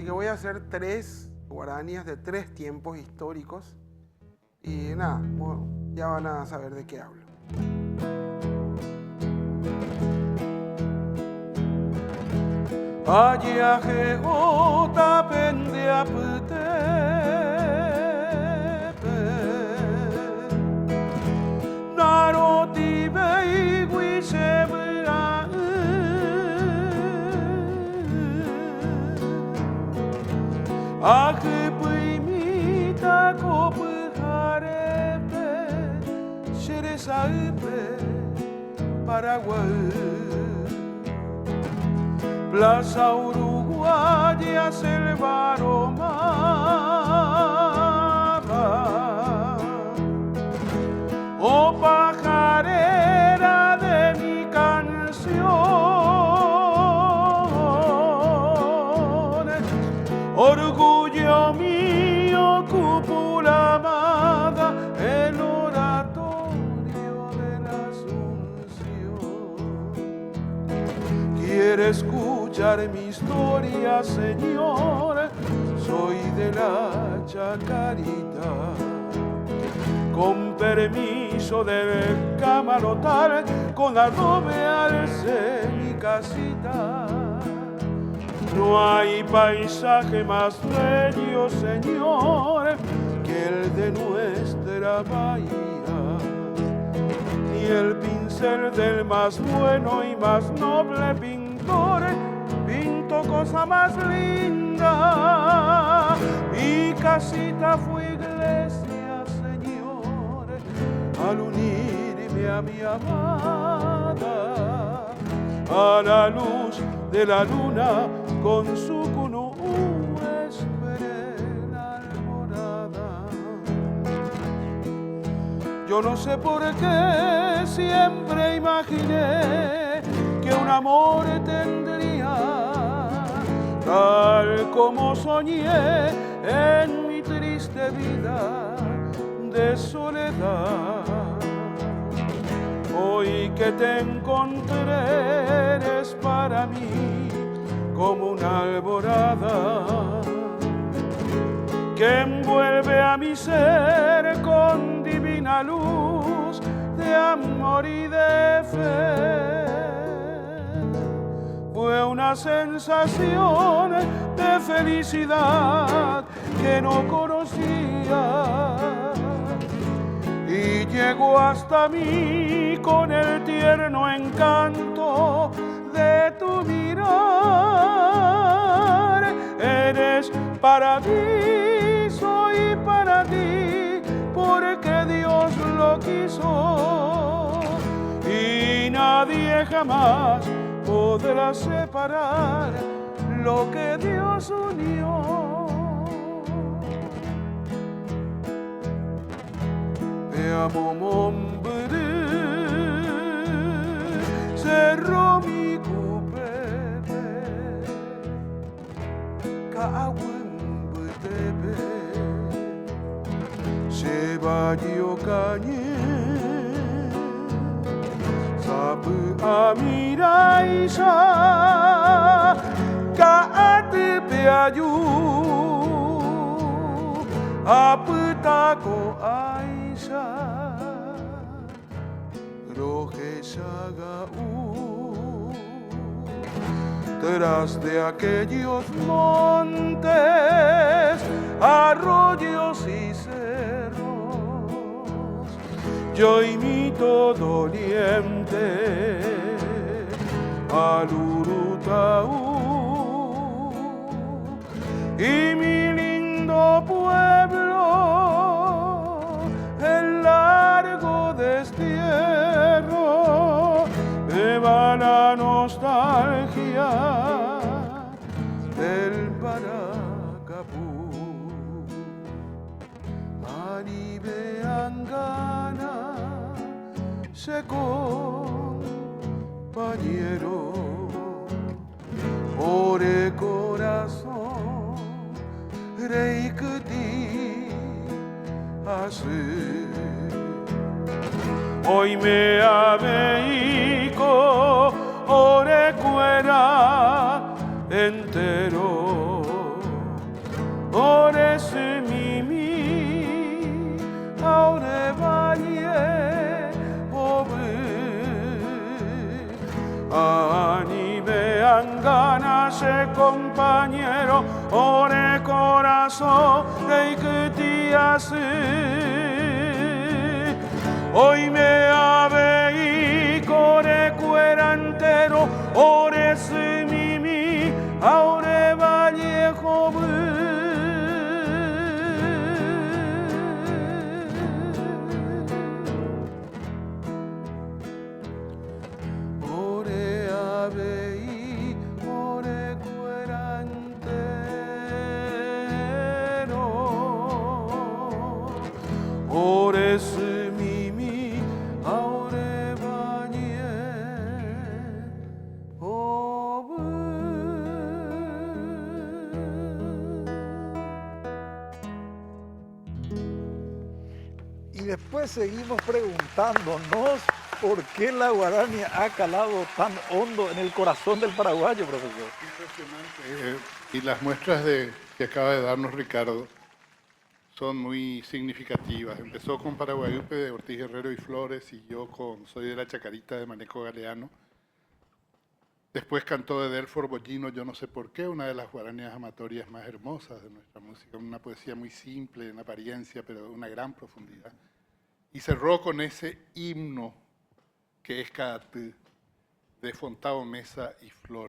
que voy a hacer 3 guaranías de 3 tiempos históricos. Y nada, bueno, ya van a saber de qué hablo. Ayaje ota pende aptepe Naroti beigui sebra Akipui mita kopuharepe Sheresaipe Paraguay Plaza Uruguaya, selva aromada, oh pajarera de mi canción, orgullo mío, cúpula amada, el oratorio de la Asunción. ¿Quieres escuchar mi historia, Señor? Soy de la Chacarita. Con permiso del camarotal, con adobe alcé mi casita. No hay paisaje más bello, Señor, que el de nuestra bahía. Ni el pincel del más bueno y más noble pintor pinto cosa más linda. Mi casita fue iglesia, Señor, al unirme a mi amada, a la luz de la luna con su cunú esperé la alborada. Yo no sé por qué siempre imaginé que un amor tendría, tal como soñé en mi triste vida de soledad. Hoy que te encontré eres para mí como una alborada que envuelve a mi ser con divina luz de amor y de fe. Fue una sensación de felicidad que no conocía y llegó hasta mí con el tierno encanto de tu mirar. Eres para mí, soy para ti, porque Dios lo quiso y nadie jamás podrá separar lo que Dios unió. Te amo, hombre, cerró mi cupete, Cahuembetebe, se vayó cañé. Amiraisa kaate peayu aputako aisa rojesagau tras de aquellos montes, arroyos y cerros, yo imito doliente al Urutaú y mi lindo pueblo, el largo destierro, me va la nostalgia del Paracapú. Manibeangana se compañero, ore corazón, reikuti hace. Hoy me abeiko, ore cuera entero, ore mimi, ore valle, anime ganas compañero, ore corazón, reikutias. Hoy me habéis core cuerantero, ore mimi, aure vallejo. Ores mimi, aure bañe, Y después seguimos preguntándonos por qué la guarania ha calado tan hondo en el corazón del paraguayo, profesor. Impresionante. Y las muestras que acaba de darnos Ricardo son muy significativas. Empezó con Paraguayupe de Ortiz Guerrero y Flores, y yo con Soy de la Chacarita de Maneco Galeano. Después cantó de Delfor Bollino, Yo no sé por qué, una de las guaranías amatorias más hermosas de nuestra música, una poesía muy simple en apariencia, pero de una gran profundidad. Y cerró con ese himno que es Caatú, de Fontao Mesa y Flores.